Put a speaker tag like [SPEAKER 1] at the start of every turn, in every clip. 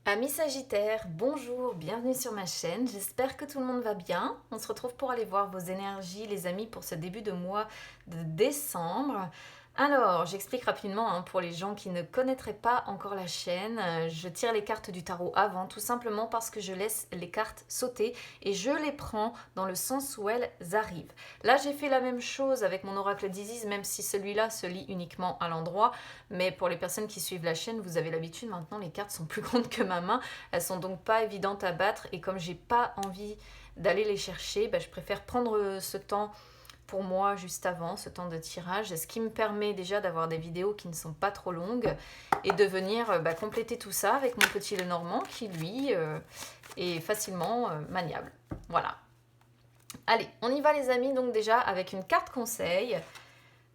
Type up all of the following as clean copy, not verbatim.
[SPEAKER 1] Amis Sagittaires, bonjour, bienvenue sur ma chaîne, j'espère que tout le monde va bien. On se retrouve pour aller voir vos énergies les amis pour ce début de mois de décembre. Alors, j'explique rapidement pour les gens qui ne connaîtraient pas encore la chaîne. Je tire les cartes du tarot avant, tout simplement parce que je laisse les cartes sauter et je les prends dans le sens où elles arrivent. Là, j'ai fait la même chose avec mon oracle d'Isis, même si celui-là se lit uniquement à l'endroit. Mais pour les personnes qui suivent la chaîne, vous avez l'habitude, maintenant les cartes sont plus grandes que ma main. Elles sont donc pas évidentes à battre et comme j'ai pas envie d'aller les chercher, je préfère prendre ce temps pour moi juste avant, ce temps de tirage, ce qui me permet déjà d'avoir des vidéos qui ne sont pas trop longues et de venir compléter tout ça avec mon petit Lenormand qui lui est facilement maniable. Voilà. Allez, on y va les amis, donc déjà avec une carte conseil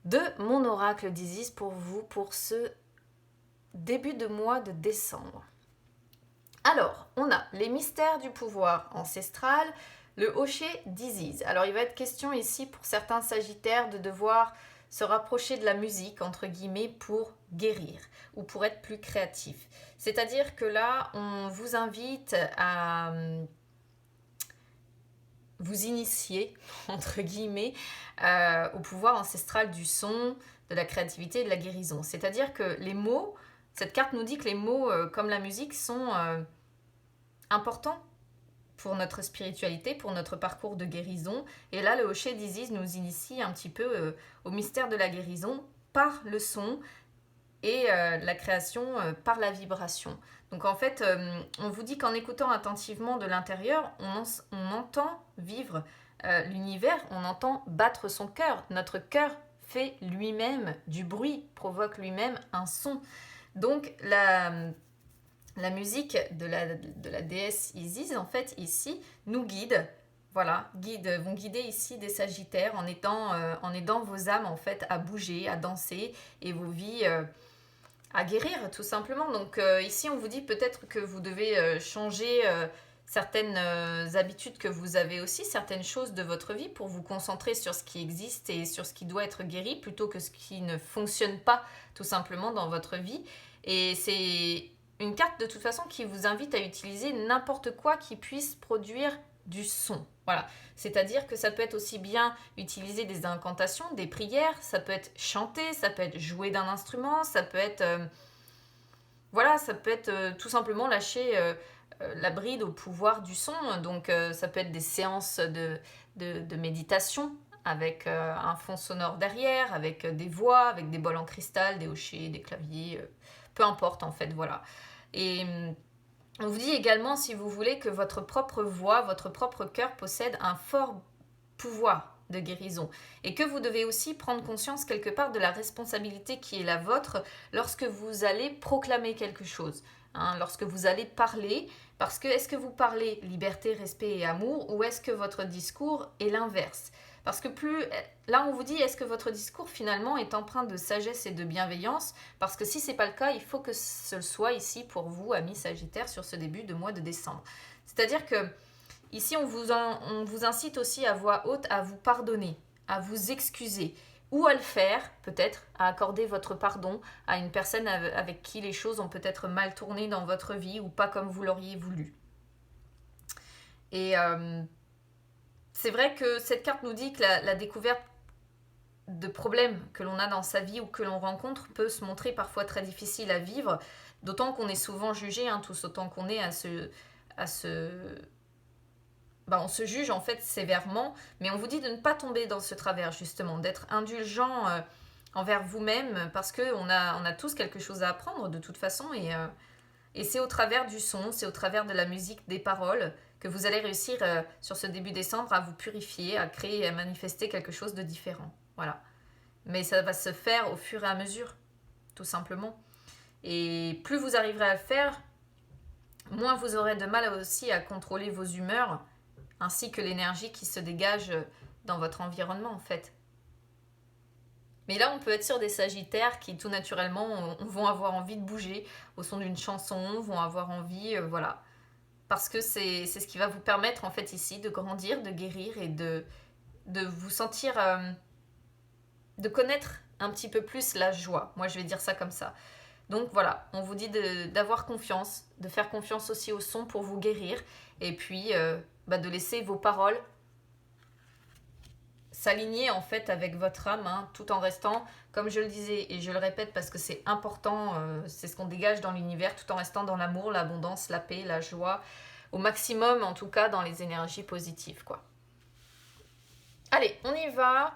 [SPEAKER 1] de mon oracle d'Isis pour vous pour ce début de mois de décembre. Alors, on a les mystères du pouvoir ancestral, le hocher d'Isis. Alors, il va être question ici pour certains sagittaires de devoir se rapprocher de la musique, entre guillemets, pour guérir ou pour être plus créatif. C'est-à-dire que là, on vous invite à vous initier, entre guillemets, au pouvoir ancestral du son, de la créativité et de la guérison. C'est-à-dire que les mots, cette carte nous dit que les mots comme la musique sont importants pour notre spiritualité, pour notre parcours de guérison. Et là, le hocher d'Isis nous initie un petit peu au mystère de la guérison par le son et la création par la vibration. Donc en fait, on vous dit qu'en écoutant attentivement de l'intérieur, on entend vivre l'univers, on entend battre son cœur. Notre cœur fait lui-même du bruit, provoque lui-même un son. Donc la musique de la déesse Isis, en fait, ici, nous guide. Voilà, vont guider ici des sagittaires en aidant vos âmes, en fait, à bouger, à danser et vos vies à guérir, tout simplement. Donc ici, on vous dit peut-être que vous devez changer certaines habitudes que vous avez aussi, certaines choses de votre vie pour vous concentrer sur ce qui existe et sur ce qui doit être guéri plutôt que ce qui ne fonctionne pas, tout simplement, dans votre vie. Et c'est une carte de toute façon qui vous invite à utiliser n'importe quoi qui puisse produire du son. Voilà, c'est-à-dire que ça peut être aussi bien utiliser des incantations, des prières, ça peut être chanter, ça peut être jouer d'un instrument, ça peut être tout simplement lâcher la bride au pouvoir du son. Donc ça peut être des séances de méditation avec un fond sonore derrière, avec des voix, avec des bols en cristal, des hochets, des claviers, peu importe en fait, voilà. Et on vous dit également, si vous voulez, que votre propre voix, votre propre cœur possède un fort pouvoir de guérison et que vous devez aussi prendre conscience quelque part de la responsabilité qui est la vôtre lorsque vous allez proclamer quelque chose, lorsque vous allez parler, parce que est-ce que vous parlez liberté, respect et amour ou est-ce que votre discours est l'inverse? Parce que là on vous dit, est-ce que votre discours finalement est empreint de sagesse et de bienveillance? Parce que si c'est pas le cas, il faut que ce soit ici pour vous, amis Sagittaires, sur ce début de mois de décembre. C'est-à-dire que ici, on vous incite aussi à voix haute à vous pardonner, à vous excuser, ou à le faire, peut-être, à accorder votre pardon à une personne avec qui les choses ont peut-être mal tourné dans votre vie ou pas comme vous l'auriez voulu. Et c'est vrai que cette carte nous dit que la découverte de problèmes que l'on a dans sa vie ou que l'on rencontre peut se montrer parfois très difficile à vivre, d'autant qu'on est souvent jugé, tous autant qu'on est on se juge en fait sévèrement, mais on vous dit de ne pas tomber dans ce travers justement, d'être indulgent envers vous-même parce qu'on a tous quelque chose à apprendre de toute façon et c'est au travers du son, c'est au travers de la musique, des paroles que vous allez réussir sur ce début décembre à vous purifier, à créer et à manifester quelque chose de différent. Voilà. Mais ça va se faire au fur et à mesure, tout simplement. Et plus vous arriverez à le faire, moins vous aurez de mal aussi à contrôler vos humeurs ainsi que l'énergie qui se dégage dans votre environnement en fait. Mais là, on peut être sur des sagittaires qui tout naturellement vont avoir envie de bouger au son d'une chanson, vont avoir envie, voilà. Parce que c'est ce qui va vous permettre en fait ici de grandir, de guérir et de vous sentir, de connaître un petit peu plus la joie. Moi, je vais dire ça comme ça. Donc voilà, on vous dit d'avoir confiance, de faire confiance aussi au son pour vous guérir, et puis de laisser vos paroles s'aligner en fait avec votre âme, hein, tout en restant, comme je le disais, et je le répète parce que c'est important, c'est ce qu'on dégage dans l'univers, tout en restant dans l'amour, l'abondance, la paix, la joie, au maximum en tout cas dans les énergies positives, quoi. Allez, on y va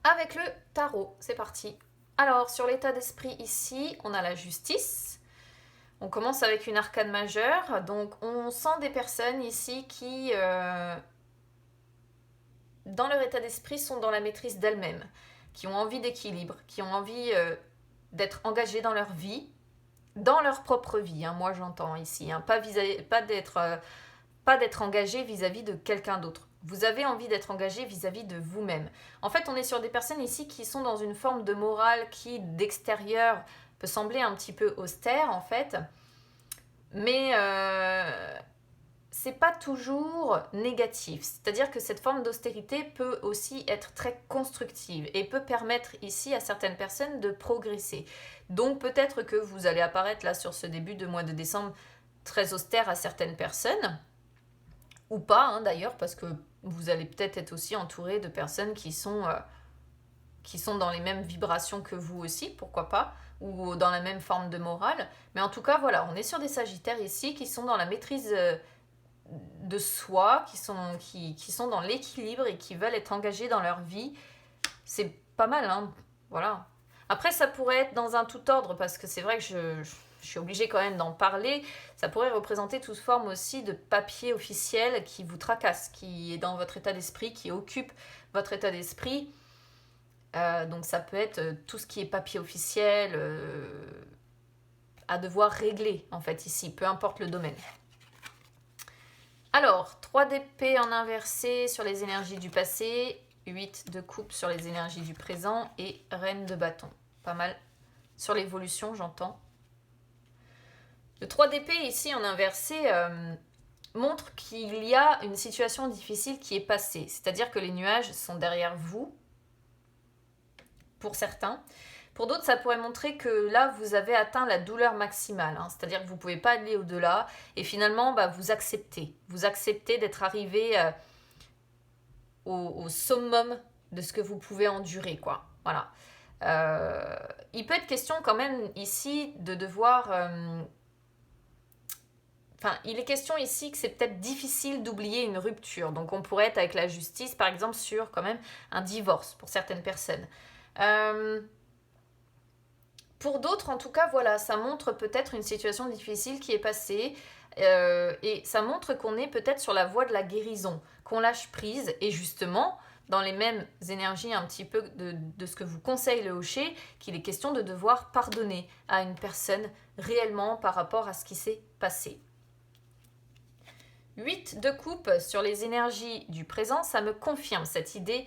[SPEAKER 1] avec le tarot, c'est parti. Alors, sur l'état d'esprit ici, on a la justice. On commence avec une arcane majeure, donc on sent des personnes ici qui, dans leur état d'esprit, sont dans la maîtrise d'elles-mêmes, qui ont envie d'équilibre, qui ont envie d'être engagées dans leur vie, dans leur propre vie, hein, moi j'entends ici, hein, pas d'être engagé vis-à-vis de quelqu'un d'autre. Vous avez envie d'être engagé vis-à-vis de vous-même. En fait, on est sur des personnes ici qui sont dans une forme de morale qui, d'extérieur, peut sembler un petit peu austère, en fait. Mais c'est pas toujours négatif. C'est-à-dire que cette forme d'austérité peut aussi être très constructive et peut permettre ici à certaines personnes de progresser. Donc peut-être que vous allez apparaître là sur ce début de mois de décembre très austère à certaines personnes, ou pas hein, d'ailleurs, parce que vous allez peut-être être aussi entouré de personnes qui sont dans les mêmes vibrations que vous aussi, pourquoi pas, ou dans la même forme de morale. Mais en tout cas, voilà, on est sur des sagittaires ici qui sont dans la maîtrise de soi, qui sont dans l'équilibre et qui veulent être engagés dans leur vie. C'est pas mal, hein, voilà. Après, ça pourrait être dans un tout ordre, parce que c'est vrai que je suis obligée quand même d'en parler. Ça pourrait représenter toute forme aussi de papier officiel qui vous tracasse, qui est dans votre état d'esprit, qui occupe votre état d'esprit. Donc ça peut être tout ce qui est papier officiel à devoir régler, en fait, ici, peu importe le domaine. Alors, 3 d'épée en inversé sur les énergies du passé, 8 de coupe sur les énergies du présent et reine de bâton. Pas mal sur l'évolution, j'entends. Le 3 d'épée ici en inversé montre qu'il y a une situation difficile qui est passée. C'est-à-dire que les nuages sont derrière vous, pour certains. Pour d'autres, ça pourrait montrer que là, vous avez atteint la douleur maximale. Hein. C'est-à-dire que vous ne pouvez pas aller au-delà. Et finalement, vous acceptez. Vous acceptez d'être arrivé au summum de ce que vous pouvez endurer, quoi. Voilà. Il peut être question quand même ici de devoir... Enfin, il est question ici que c'est peut-être difficile d'oublier une rupture. Donc, on pourrait être avec la justice, par exemple, sur quand même un divorce pour certaines personnes. Pour d'autres, en tout cas, voilà, ça montre peut-être une situation difficile qui est passée et ça montre qu'on est peut-être sur la voie de la guérison, qu'on lâche prise et justement, dans les mêmes énergies un petit peu de ce que vous conseille le Hocher, qu'il est question de devoir pardonner à une personne réellement par rapport à ce qui s'est passé. 8 de coupe sur les énergies du présent, ça me confirme cette idée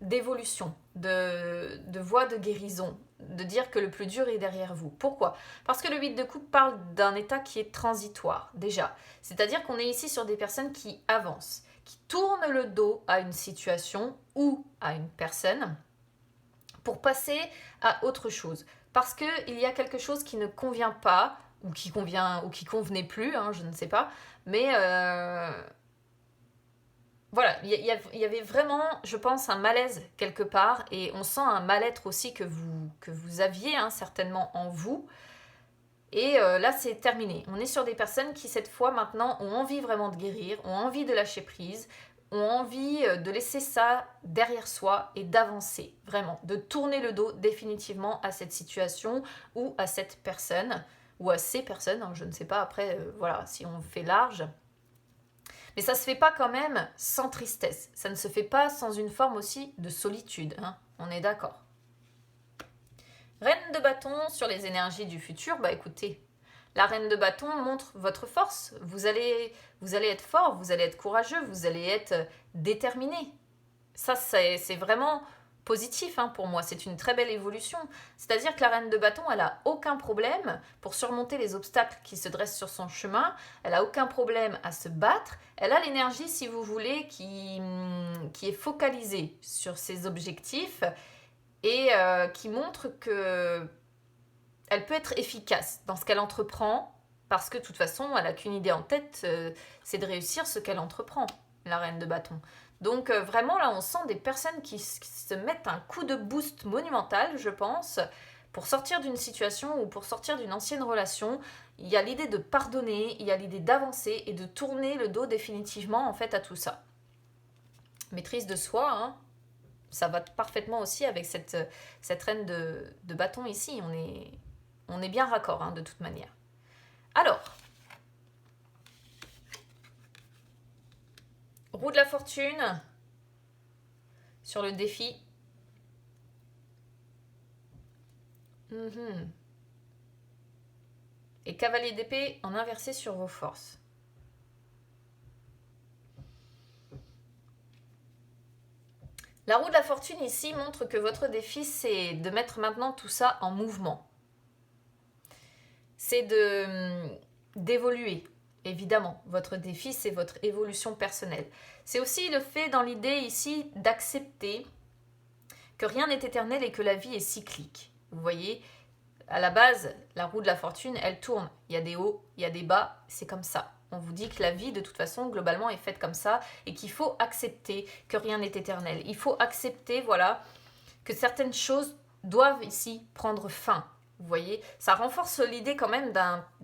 [SPEAKER 1] d'évolution, de voie de guérison, de dire que le plus dur est derrière vous. Pourquoi ? Parce que le 8 de coupe parle d'un état qui est transitoire, déjà. C'est-à-dire qu'on est ici sur des personnes qui avancent, qui tournent le dos à une situation ou à une personne pour passer à autre chose. Parce qu'il y a quelque chose qui ne convient pas, ou qui convenait plus, hein, je ne sais pas, mais voilà, il y avait vraiment, je pense, un malaise quelque part, et on sent un mal-être aussi que vous aviez hein, certainement en vous, et là c'est terminé. On est sur des personnes qui cette fois maintenant ont envie vraiment de guérir, ont envie de lâcher prise, ont envie de laisser ça derrière soi et d'avancer, vraiment, de tourner le dos définitivement à cette situation ou à cette personne, ou à ces personnes, hein, je ne sais pas après, voilà, si on fait large. Mais ça ne se fait pas quand même sans tristesse, ça ne se fait pas sans une forme aussi de solitude, hein, on est d'accord. Reine de bâton sur les énergies du futur, écoutez, la reine de bâton montre votre force, vous allez être fort, vous allez être courageux, vous allez être déterminé. Ça c'est vraiment positif hein, pour moi, c'est une très belle évolution. C'est-à-dire que la reine de bâton, elle n'a aucun problème pour surmonter les obstacles qui se dressent sur son chemin, elle n'a aucun problème à se battre, elle a l'énergie, si vous voulez, qui est focalisée sur ses objectifs et qui montre que elle peut être efficace dans ce qu'elle entreprend, parce que de toute façon, elle n'a qu'une idée en tête, c'est de réussir ce qu'elle entreprend, la reine de bâton. Donc vraiment, là, on sent des personnes qui se mettent un coup de boost monumental, je pense, pour sortir d'une situation ou pour sortir d'une ancienne relation. Il y a l'idée de pardonner, il y a l'idée d'avancer et de tourner le dos définitivement, en fait, à tout ça. Maîtrise de soi, hein, ça va parfaitement aussi avec cette reine de bâton ici. On est bien raccord, hein, de toute manière. Alors, roue de la fortune sur le défi. Et cavalier d'épée en inversé sur vos forces. La roue de la fortune ici montre que votre défi, c'est de mettre maintenant tout ça en mouvement. C'est d'évoluer, évidemment. Votre défi, c'est votre évolution personnelle. C'est aussi le fait, dans l'idée ici, d'accepter que rien n'est éternel et que la vie est cyclique. Vous voyez, à la base, la roue de la fortune, elle tourne. Il y a des hauts, il y a des bas, c'est comme ça. On vous dit que la vie, de toute façon, globalement, est faite comme ça et qu'il faut accepter que rien n'est éternel. Il faut accepter, voilà, que certaines choses doivent ici prendre fin. Vous voyez, ça renforce l'idée quand même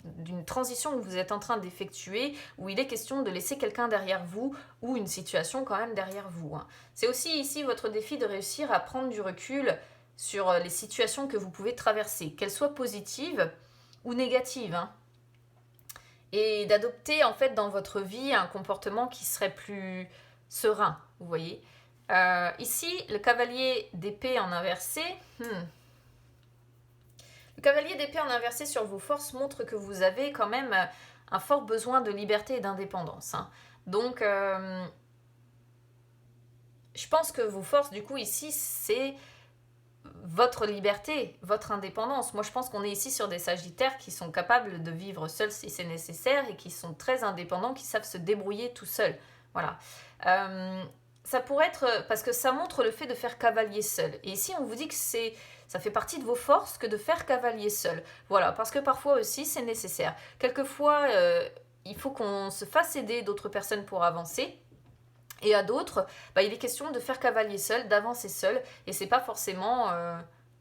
[SPEAKER 1] d'une transition que vous êtes en train d'effectuer, où il est question de laisser quelqu'un derrière vous ou une situation quand même derrière vous. Hein. C'est aussi ici votre défi de réussir à prendre du recul sur les situations que vous pouvez traverser, qu'elles soient positives ou négatives. Hein. Et d'adopter en fait dans votre vie un comportement qui serait plus serein, vous voyez. Ici, le cavalier d'épée en inversé. Le cavalier d'épée en inversé sur vos forces montre que vous avez quand même un fort besoin de liberté et d'indépendance. Hein. Donc, je pense que vos forces, du coup, ici, c'est votre liberté, votre indépendance. Moi, je pense qu'on est ici sur des sagittaires qui sont capables de vivre seuls si c'est nécessaire et qui sont très indépendants, qui savent se débrouiller tout seuls. Voilà. Ça pourrait être... Parce que ça montre le fait de faire cavalier seul. Et ici, on vous dit que ça fait partie de vos forces que de faire cavalier seul. Voilà, parce que parfois aussi, c'est nécessaire. Quelquefois, il faut qu'on se fasse aider d'autres personnes pour avancer. Et à d'autres, il est question de faire cavalier seul, d'avancer seul, et c'est pas forcément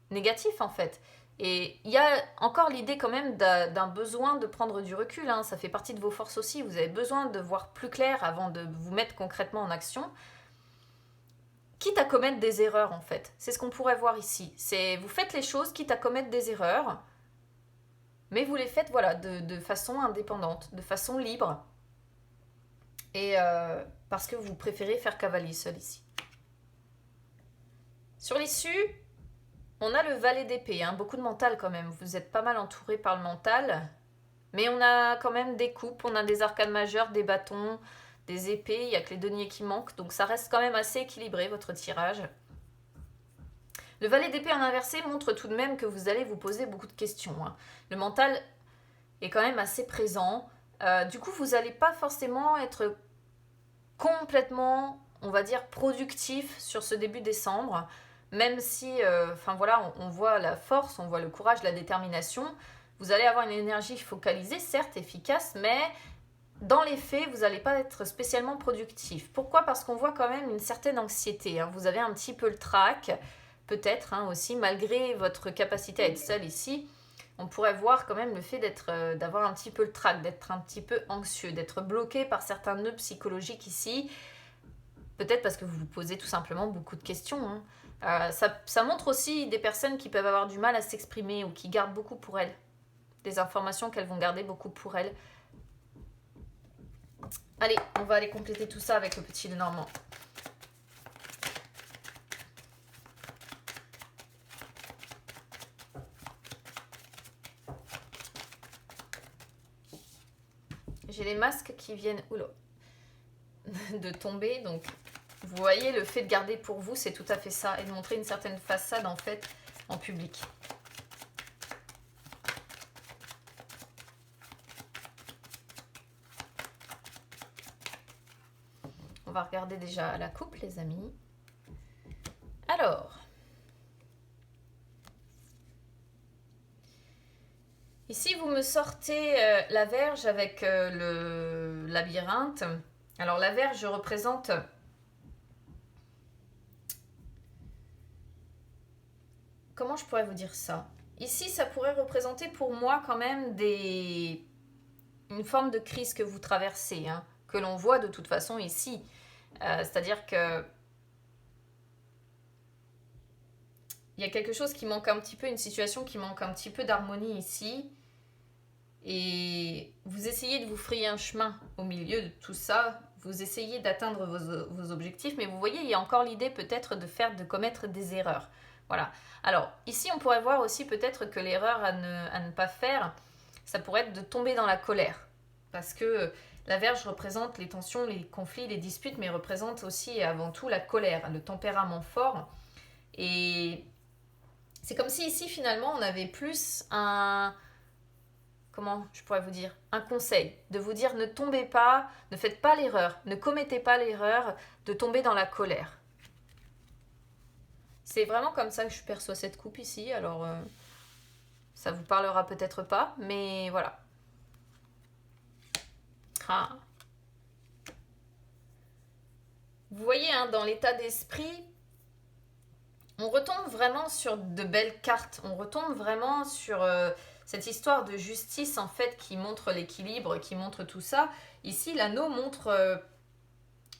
[SPEAKER 1] négatif en fait. Et il y a encore l'idée quand même d'un besoin de prendre du recul, hein. Ça fait partie de vos forces aussi, vous avez besoin de voir plus clair avant de vous mettre concrètement en action, quitte à commettre des erreurs en fait. C'est ce qu'on pourrait voir ici. C'est vous faites les choses quitte à commettre des erreurs, mais vous les faites voilà, de façon indépendante, de façon libre. Et parce que vous préférez faire cavalier seul ici. Sur l'issue, on a le valet d'épée, hein, beaucoup de mental quand même. Vous êtes pas mal entouré par le mental. Mais on a quand même des coupes, on a des arcanes majeures, des bâtons, des épées. Il n'y a que les deniers qui manquent. Donc ça reste quand même assez équilibré votre tirage. Le valet d'épée en inversé montre tout de même que vous allez vous poser beaucoup de questions. Hein. Le mental est quand même assez présent. Du coup, vous n'allez pas forcément être complètement, on va dire, productif sur ce début décembre, même si, on voit la force, on voit le courage, la détermination. Vous allez avoir une énergie focalisée, certes efficace, mais dans les faits, vous n'allez pas être spécialement productif. Pourquoi ? Parce qu'on voit quand même une certaine anxiété. Hein. Vous avez un petit peu le trac, peut-être aussi, malgré votre capacité à être seul ici. On pourrait voir quand même le fait d'avoir un petit peu le trac, d'être un petit peu anxieux, d'être bloqué par certains nœuds psychologiques ici. Peut-être parce que vous vous posez tout simplement beaucoup de questions. Hein. Ça montre aussi des personnes qui peuvent avoir du mal à s'exprimer ou qui gardent beaucoup pour elles. Des informations qu'elles vont garder beaucoup pour elles. Allez, on va aller compléter tout ça avec le petit Lenormand. J'ai les masques qui viennent de tomber, donc vous voyez, le fait de garder pour vous, c'est tout à fait ça, et de montrer une certaine façade en fait en public. On va regarder déjà la coupe, les amis. Alors, me sortez la Vierge avec le labyrinthe, alors la Vierge représente... Comment je pourrais vous dire ça? Ici, ça pourrait représenter pour moi quand même une forme de crise que vous traversez, hein, que l'on voit de toute façon ici. C'est-à-dire que il y a quelque chose qui manque un petit peu, une situation qui manque un petit peu d'harmonie ici. Et vous essayez de vous frayer un chemin au milieu de tout ça. Vous essayez d'atteindre vos objectifs, mais vous voyez, il y a encore l'idée peut-être de commettre des erreurs. Voilà. Alors, ici, on pourrait voir aussi peut-être que l'erreur à ne pas faire, ça pourrait être de tomber dans la colère. Parce que la Vierge représente les tensions, les conflits, les disputes, mais représente aussi et avant tout la colère, le tempérament fort. Et c'est comme si ici, finalement, on avait plus comment je pourrais vous dire, un conseil, de vous dire ne tombez pas, ne faites pas l'erreur, ne commettez pas l'erreur de tomber dans la colère. C'est vraiment comme ça que je perçois cette coupe ici, alors ça vous parlera peut-être pas, mais voilà. Ah. Vous voyez, hein, dans l'état d'esprit, on retombe vraiment sur de belles cartes, on retombe vraiment sur cette histoire de justice en fait qui montre l'équilibre, qui montre tout ça. Ici, l'anneau montre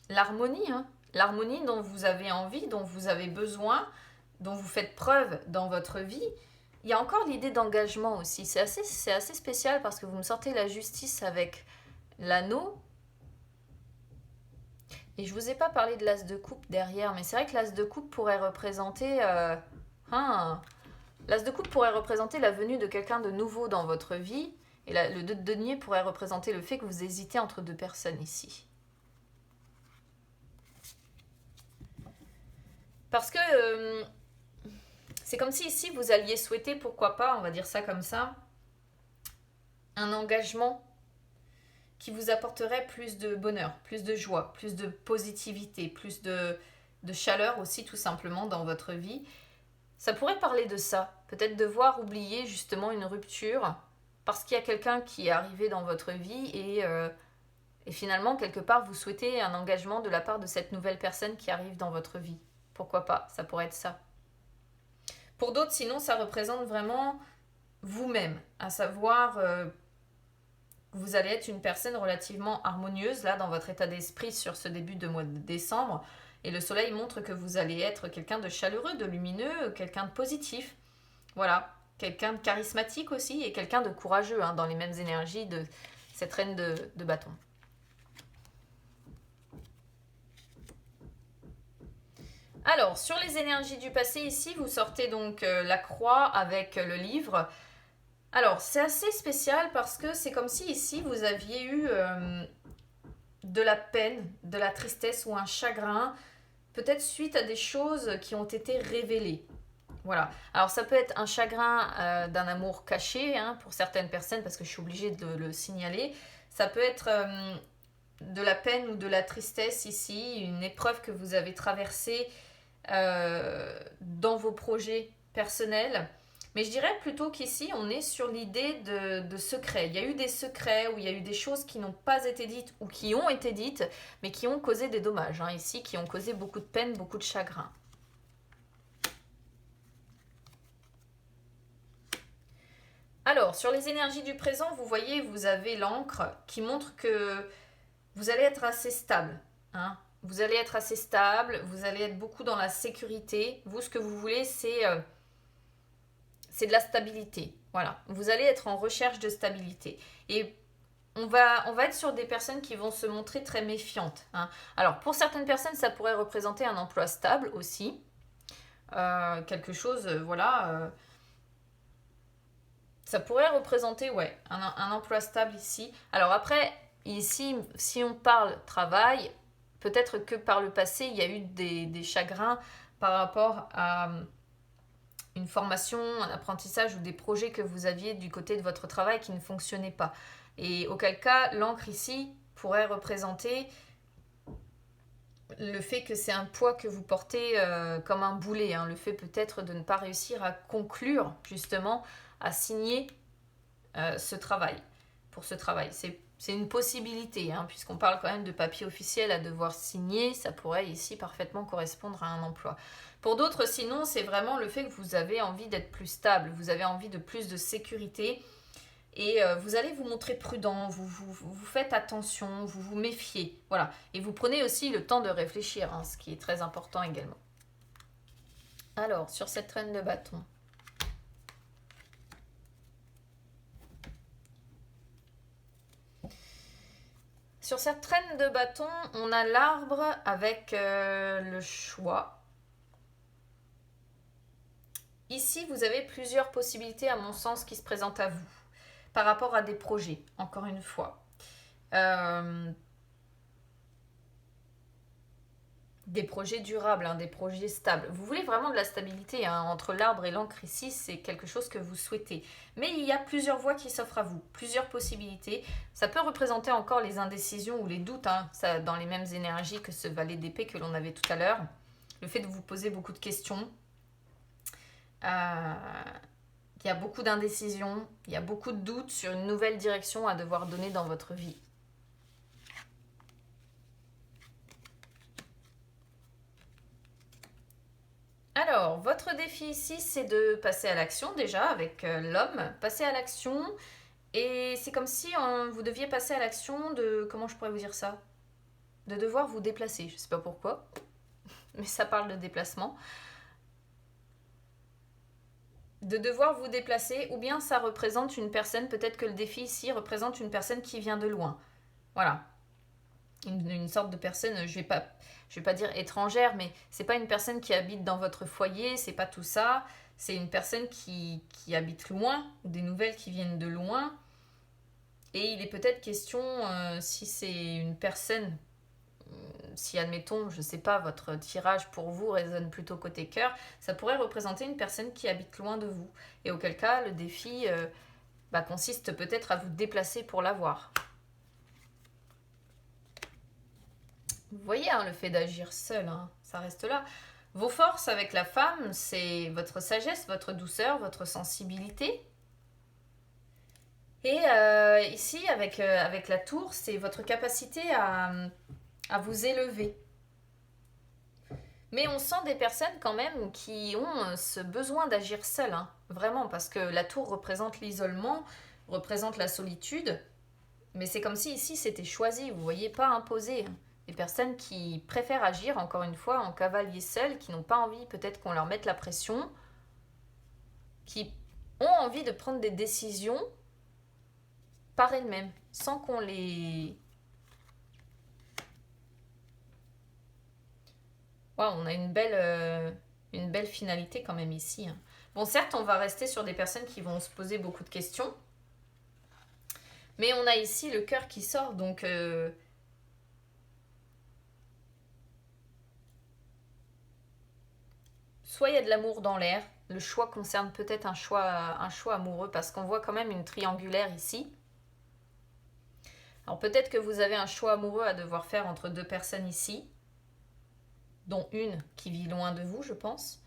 [SPEAKER 1] l'harmonie, hein, l'harmonie dont vous avez envie, dont vous avez besoin, dont vous faites preuve dans votre vie. Il y a encore l'idée d'engagement aussi. C'est assez spécial parce que vous me sortez la justice avec l'anneau. Et je vous ai pas parlé de l'as de coupe derrière, mais c'est vrai que l'as de coupe pourrait représenter... l'as de coupe pourrait représenter la venue de quelqu'un de nouveau dans votre vie. Et le 2 de denier pourrait représenter le fait que vous hésitez entre deux personnes ici. Parce que c'est comme si ici vous alliez souhaiter, pourquoi pas, on va dire ça comme ça, un engagement qui vous apporterait plus de bonheur, plus de joie, plus de positivité, plus de chaleur aussi tout simplement dans votre vie. Ça pourrait parler de ça, peut-être devoir oublier justement une rupture parce qu'il y a quelqu'un qui est arrivé dans votre vie et finalement quelque part vous souhaitez un engagement de la part de cette nouvelle personne qui arrive dans votre vie. Pourquoi pas, ça pourrait être ça. Pour d'autres, sinon, ça représente vraiment vous-même, à savoir... vous allez être une personne relativement harmonieuse là dans votre état d'esprit sur ce début de mois de décembre. Et le soleil montre que vous allez être quelqu'un de chaleureux, de lumineux, quelqu'un de positif. Voilà, quelqu'un de charismatique aussi et quelqu'un de courageux hein, dans les mêmes énergies de cette reine de bâton. Alors, sur les énergies du passé ici, vous sortez donc la croix avec le livre. Alors, c'est assez spécial parce que c'est comme si ici, vous aviez eu de la peine, de la tristesse ou un chagrin, peut-être suite à des choses qui ont été révélées. Voilà. Alors, ça peut être un chagrin d'un amour caché hein, pour certaines personnes parce que je suis obligée de le signaler. Ça peut être de la peine ou de la tristesse ici, une épreuve que vous avez traversée dans vos projets personnels. Mais je dirais plutôt qu'ici, on est sur l'idée de secrets. Il y a eu des secrets où il y a eu des choses qui n'ont pas été dites ou qui ont été dites, mais qui ont causé des dommages, hein, ici, qui ont causé beaucoup de peine, beaucoup de chagrin. Alors, sur les énergies du présent, vous voyez, vous avez l'encre qui montre que vous allez être assez stable. Hein. Vous allez être assez stable, vous allez être beaucoup dans la sécurité. Vous, ce que vous voulez, c'est de la stabilité. Voilà, vous allez être en recherche de stabilité. Et on va être sur des personnes qui vont se montrer très méfiantes. Hein. Alors, pour certaines personnes, ça pourrait représenter un emploi stable aussi. Quelque chose, voilà... ça pourrait représenter, ouais, un emploi stable ici. Alors après, ici, si on parle travail, peut-être que par le passé, il y a eu des chagrins par rapport à une formation, un apprentissage ou des projets que vous aviez du côté de votre travail qui ne fonctionnaient pas. Et auquel cas, l'encre ici pourrait représenter le fait que c'est un poids que vous portez comme un boulet. Hein, le fait peut-être de ne pas réussir à conclure, justement, à signer ce travail. Pour ce travail, c'est une possibilité, hein, puisqu'on parle quand même de papier officiel à devoir signer, ça pourrait ici parfaitement correspondre à un emploi. Pour d'autres, sinon, c'est vraiment le fait que vous avez envie d'être plus stable, vous avez envie de plus de sécurité, et vous allez vous montrer prudent, vous faites attention, vous vous méfiez, voilà. Et vous prenez aussi le temps de réfléchir, hein, ce qui est très important également. Alors, sur cette reine de bâton, sur cette reine de bâton, on a l'arbre avec le choix. Ici, vous avez plusieurs possibilités, à mon sens, qui se présentent à vous, par rapport à des projets, encore une fois. Des projets durables, hein, des projets stables. Vous voulez vraiment de la stabilité, hein, entre l'arbre et l'encre ici, c'est quelque chose que vous souhaitez. Mais il y a plusieurs voies qui s'offrent à vous, plusieurs possibilités. Ça peut représenter encore les indécisions ou les doutes, hein, ça, dans les mêmes énergies que ce valet d'épée que l'on avait tout à l'heure. Le fait de vous poser beaucoup de questions. Il y a beaucoup d'indécisions, il y a beaucoup de doutes sur une nouvelle direction à devoir donner dans votre vie. Alors, votre défi ici, c'est de passer à l'action déjà avec l'homme. Passer à l'action, et c'est comme si vous deviez passer à l'action de... Comment je pourrais vous dire ça? De devoir vous déplacer. Je ne sais pas pourquoi, mais ça parle de déplacement. De devoir vous déplacer, ou bien ça représente une personne, peut-être que le défi ici représente une personne qui vient de loin. Voilà. Une sorte de personne, je vais pas dire étrangère, mais c'est pas une personne qui habite dans votre foyer, c'est pas tout ça. C'est une personne qui habite loin, ou des nouvelles qui viennent de loin. Et il est peut-être question, si c'est une personne, si admettons, je sais pas, votre tirage pour vous résonne plutôt côté cœur, ça pourrait représenter une personne qui habite loin de vous. Et auquel cas, le défi consiste peut-être à vous déplacer pour la voir. Vous voyez, hein, le fait d'agir seul, hein, ça reste là. Vos forces avec la femme, c'est votre sagesse, votre douceur, votre sensibilité. Et ici, avec la tour, c'est votre capacité à vous élever. Mais on sent des personnes quand même qui ont ce besoin d'agir seul, hein, vraiment, parce que la tour représente l'isolement, représente la solitude. Mais c'est comme si ici c'était choisi, vous voyez, pas imposé. Des personnes qui préfèrent agir, encore une fois, en cavalier seul, qui n'ont pas envie peut-être qu'on leur mette la pression, qui ont envie de prendre des décisions par elles-mêmes, sans qu'on les... Wow, on a une belle finalité quand même ici, hein. Bon, certes, on va rester sur des personnes qui vont se poser beaucoup de questions, mais on a ici le cœur qui sort, donc... Soit il y a de l'amour dans l'air, le choix concerne peut-être un choix amoureux, parce qu'on voit quand même une triangulaire ici. Alors peut-être que vous avez un choix amoureux à devoir faire entre deux personnes ici, dont une qui vit loin de vous, je pense.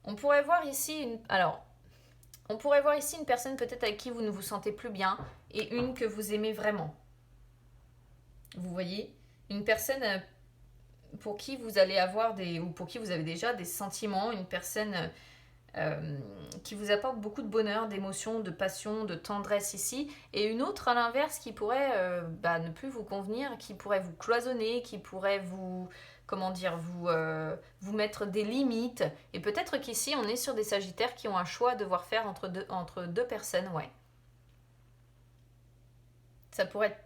[SPEAKER 1] On pourrait voir ici une personne peut-être avec qui vous ne vous sentez plus bien, et une que vous aimez vraiment. Vous voyez, une personne pour qui vous allez avoir ou pour qui vous avez déjà des sentiments, une personne qui vous apporte beaucoup de bonheur, d'émotion, de passion, de tendresse ici, et une autre à l'inverse qui pourrait ne plus vous convenir, qui pourrait vous cloisonner, qui pourrait vous, vous mettre des limites. Et peut-être qu'ici on est sur des sagittaires qui ont un choix à devoir faire entre deux personnes, ouais. Ça pourrait être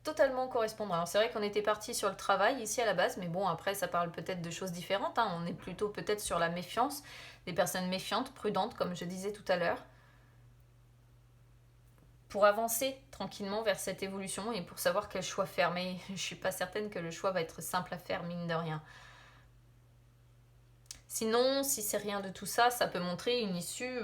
[SPEAKER 1] totalement correspondre. Alors c'est vrai qu'on était parti sur le travail ici à la base, mais bon, après ça parle peut-être de choses différentes, hein. On est plutôt peut-être sur la méfiance, des personnes méfiantes, prudentes, comme je disais tout à l'heure, pour avancer tranquillement vers cette évolution et pour savoir quel choix faire. Mais je suis pas certaine que le choix va être simple à faire, mine de rien. Sinon, si c'est rien de tout ça, ça peut montrer une issue...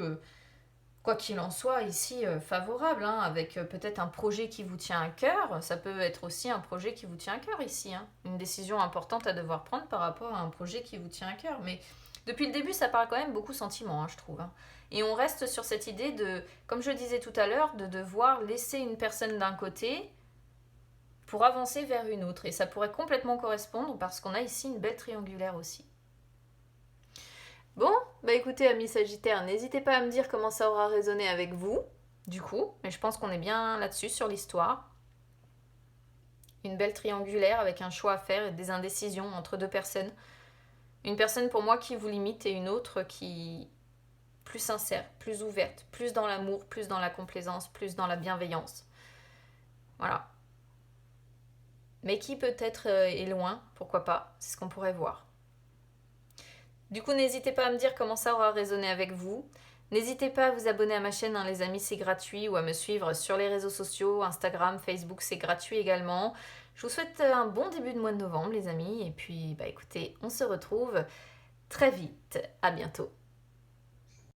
[SPEAKER 1] quoi qu'il en soit, ici, favorable, hein, avec peut-être un projet qui vous tient à cœur. Ça peut être aussi un projet qui vous tient à cœur ici, hein. Une décision importante à devoir prendre par rapport à un projet qui vous tient à cœur. Mais Depuis le début, ça parle quand même beaucoup sentiment, hein, je trouve. Hein. Et on reste sur cette idée de, comme je disais tout à l'heure, de devoir laisser une personne d'un côté pour avancer vers une autre. Et ça pourrait complètement correspondre parce qu'on a ici une belle triangulaire aussi. Bon, bah écoutez, amis Sagittaires, n'hésitez pas à me dire comment ça aura résonné avec vous, du coup. Mais je pense qu'on est bien là-dessus, sur l'histoire. Une belle triangulaire avec un choix à faire et des indécisions entre deux personnes. Une personne pour moi qui vous limite et une autre qui plus sincère, plus ouverte, plus dans l'amour, plus dans la complaisance, plus dans la bienveillance. Voilà. Mais qui peut-être est loin, pourquoi pas, c'est ce qu'on pourrait voir. Du coup, n'hésitez pas à me dire comment ça aura résonné avec vous. N'hésitez pas à vous abonner à ma chaîne, hein, les amis, c'est gratuit, ou à me suivre sur les réseaux sociaux, Instagram, Facebook, c'est gratuit également. Je vous souhaite un bon début de mois de novembre, les amis, et puis, bah écoutez, on se retrouve très vite. À bientôt.